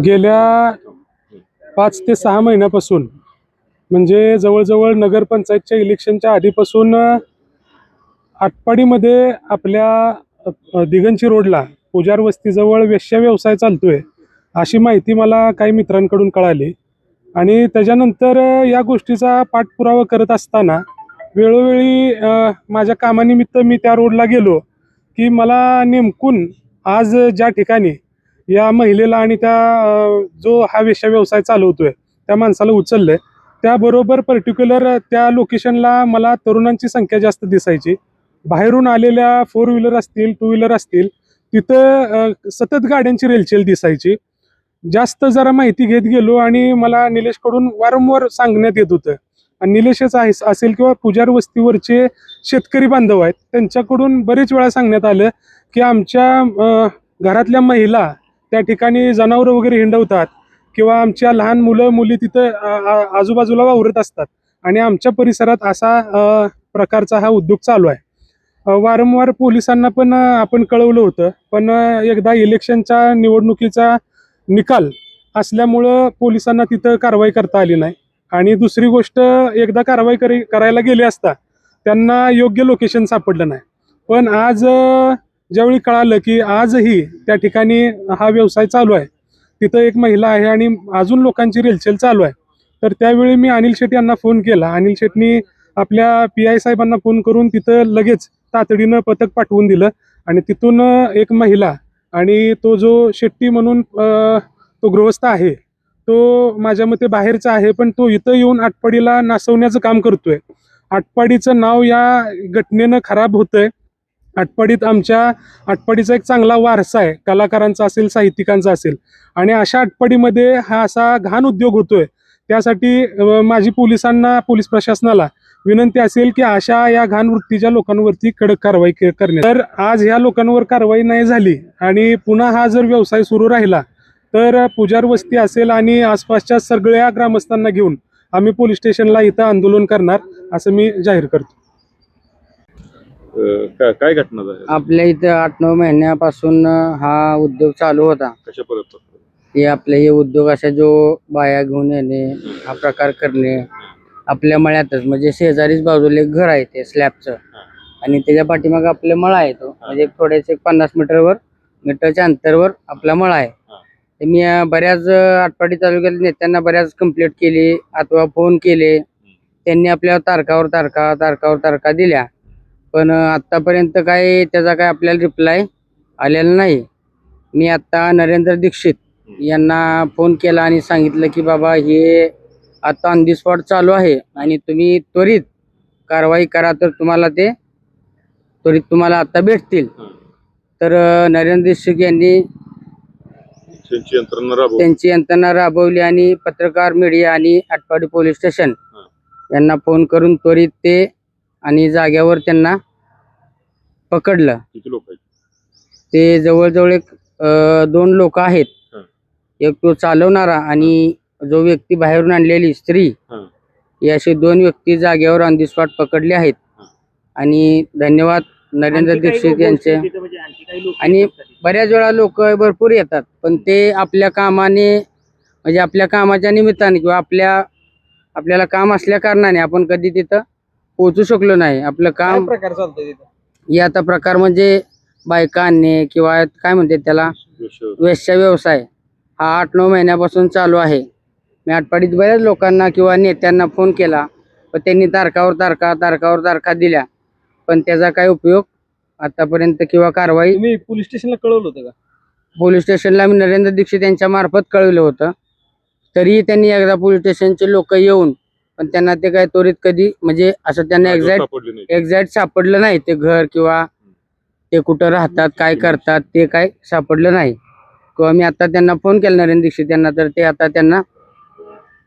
गेल्या 5 ते 6 महिन्यापासून म्हणजे जवळजवळ नगरपंचायतच्या इलेक्शनच्या आधीपासून आटपाडीमध्ये आपल्या दिगंची रोडला पुजार वस्तीजवळ वेश्या व्यवसाय चालतोय अशी माहिती मला काही मित्रांकडून कळाली आणि त्याच्यानंतर या गोष्टीचा पाठपुरावा करत असताना वेळोवेळी माझ्या कामानिमित्त मी त्या रोडला गेलो की मला नेमकून आज ज्या ठिकाणी या महिलेला आणि त्या जो हा वेश्या व्यवसाय चालवतोय त्या माणसाला उचललंय त्याबरोबर पर्टिक्युलर त्या लोकेशनला मला तरुणांची संख्या जास्त दिसायची. बाहेरून आलेल्या 4 व्हीलर असतील 2 व्हीलर असतील तिथं सतत गाड्यांची रेलचेल दिसायची. जास्त जरा माहिती घेत गेलो आणि मला निलेशकडून वारंवार सांगण्यात येत होतं आणि निलेशच असेल किंवा पुजार वस्तीवरचे शेतकरी बांधव आहेत त्यांच्याकडून बरेच वेळा सांगण्यात आलं की आमच्या घरातल्या महिला त्या ठिकाणी जनावरं वगैरे हिंडवतात किंवा आमच्या लहान मुलं मुली तिथं आजूबाजूला वावरत असतात आणि आमच्या परिसरात असा प्रकारचा हा उद्योग चालू आहे. वारंवार पोलिसांना पण आपण कळवलं होतं पण एकदा इलेक्शनच्या निवडणुकीचा निकाल असल्यामुळं पोलिसांना तिथं कारवाई करता आली नाही आणि दुसरी गोष्ट एकदा कारवाई करायला गेले असता त्यांना योग्य लोकेशन सापडलं नाही. पण आज ज्यावेळी कळालं की आजही त्या ठिकाणी हा व्यवसाय चालू आहे तिथं एक महिला आहे आणि अजून लोकांची रेलचेल चालू आहे तर त्यावेळी मी अनिल शेट यांना फोन केला. अनिल शेटनी आपल्या PI साहेबांना फोन करून तिथं लगेच तातडीनं पथक पाठवून दिलं आणि तिथून एक महिला आणि तो जो शेट्टी म्हणून तो गृहस्थ आहे तो माझ्या मते बाहेरचा आहे पण तो इथं येऊन आटपाडीला नासवण्याचं काम करतोय. आटपाडीचं नाव या घटनेनं खराब होतंय. आटपाडीचा एक चांगला वारसा आहे कलाकारांचा असेल साहित्यिकांचा असेल आणि अशा आटपाडीमध्ये हा असा घाण उद्योग होतोय. त्यासाठी माझी पोलीस प्रशासनाला विनंती असेल की अशा या घाण वृत्तीच्या लोकांवरती कडक कारवाई करण्यात. तर आज ह्या लोकांवर कारवाई नाही झाली आणि पुन्हा हा जर व्यवसाय सुरू राहिला तर पुजार वस्ती असेल आणि आसपासच्या सगळ्या ग्रामस्थांना घेऊन आम्ही पोलीस स्टेशनला इथं आंदोलन करणार असं मी जाहीर करतो. काय घटना झाली आपल्या इथं 8-9 महिन्यापासून हा उद्योग चालू होता. कशा परत हे आपले हे उद्योग अशा जो बाया घेऊन येणे हा प्रकार करणे आपल्या मळ्यातच म्हणजे शेजारीच बाजूला एक घर आहे ते स्लॅबचं आणि त्याच्या पाठीमागे आपला मळा आहे तो म्हणजे थोडेसे 50 मीटरच्या अंतरावर आपला मळा आहे. मी बऱ्याच आटपाडी तालुक्यात नेत्यांना बऱ्याच कंप्लेंट केली अथवा फोन केले त्यांनी आपल्या तारकावर तारखा दिल्या पण आतापर्यंत काय त्याचा काय आपल्याला रिप्लाय आलेला नाही. मी आता नरेंद्र दीक्षित यांना फोन केला आणि सांगितलं की बाबा हे आता ऑन दी स्पॉट चालू आहे आणि तुम्ही त्वरित कारवाई करा तर तुम्हाला आता भेटतील. तर नरेंद्र दीक्षित यांनी त्यांची यंत्रणा राबवली आणि पत्रकार मीडिया आणि आटपाडी पोलीस स्टेशन यांना फोन करून त्वरित ते आणि जाग्यावर त्यांना पकडलं. किती लोक आहेत? ते जवळजवळ 2 लोक आहेत. एक तो चालवणारा आणि जो व्यक्ती बाहेरून आणलेली स्त्री ही असे 2 व्यक्ती जागेवर ऑन दी स्पॉट पकडले आहेत. आणि धन्यवाद नरेंद्र दीक्षित यांचे. आणि बऱ्याच वेळा लोक भरपूर येतात पण ते आपल्या कामाने म्हणजे आपल्या कामाच्या निमित्ताने किंवा आपल्याला काम असल्या कारणाने आपण कधी तिथं पोहोचू शकलो नाही. आपलं काम प्रकार चालतोय तिथं हे आता प्रकार म्हणजे बायका आणणे किंवा काय म्हणते त्याला वेश्या व्यवसाय हा 8-9 महिन्यापासून चालू आहे. मी आटपाडीत बऱ्याच लोकांना किंवा नेत्यांना फोन केला पण त्यांनी तारकावर तारखा दिल्या पण त्याचा काय उपयोग आतापर्यंत किंवा कारवाई. तुम्ही पोलीस स्टेशनला कळवलं होतं का? पोलीस स्टेशनला मी नरेंद्र दीक्षित यांच्या मार्फत कळवलं होतं तरीही त्यांनी एकदा पोलीस स्टेशनचे लोक येऊन पण त्यांना ते काय त्वरित कधी म्हणजे असं त्यांना एक्झॅक्ट सापडलं नाही ते घर किंवा ते कुठं राहतात काय करतात ते काय सापडलं नाही. किंवा मी आता त्यांना फोन केला नरेंद्र दीक्षित यांना तर ते आता त्यांना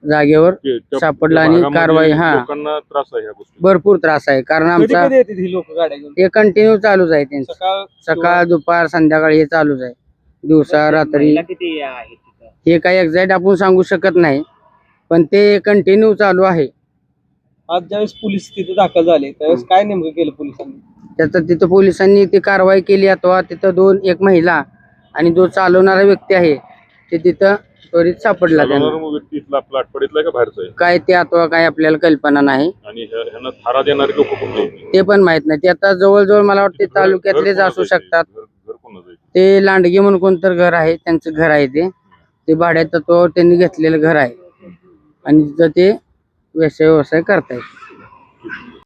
जागेवर सापडलं आणि कारवाई. भरपूर त्रास आहे कारण आमचा हे कंटिन्यू चालूच आहे त्यांचं सकाळ दुपार संध्याकाळ हे चालूच आहे दिवसा रात्री. हे काही एक्झॅक्ट आपण सांगू शकत नाही पण ते कंटिन्यू चालू आहे. आज ज्यावेळेस पोलीस तिथे दाखल झाले त्यावेळेस काय नेमकं केलं पोलिसांनी? त्याचं तिथं पोलिसांनी ती कारवाई केली अथवा तिथं एक महिला आणि जो चालवणारा व्यक्ती आहे ते तिथं त्वरित सापडला त्यांना. चालवणारा व्यक्ती इथला आपला आठवडीतला का बाहेरचा आहे? काय ते अथवा काय आपल्याला कल्पना नाही, आणि ह्यांना थारा देणारे लोक कुठले आहेत? ते पण माहित नाही. ते आता जवळजवळ मला वाटते घर- तालुक्यातलेच घर असू कोणाचं आहे ते? शकतात. घर कोणाचं आहे? ते लांडगे म्हणून कोणतं घर आहे, त्यांचं घर आहे ते भाड्या तत्वावर त्यांनी घेतलेलं घर आहे आणि तिथं ते व्यवसाय करतायत.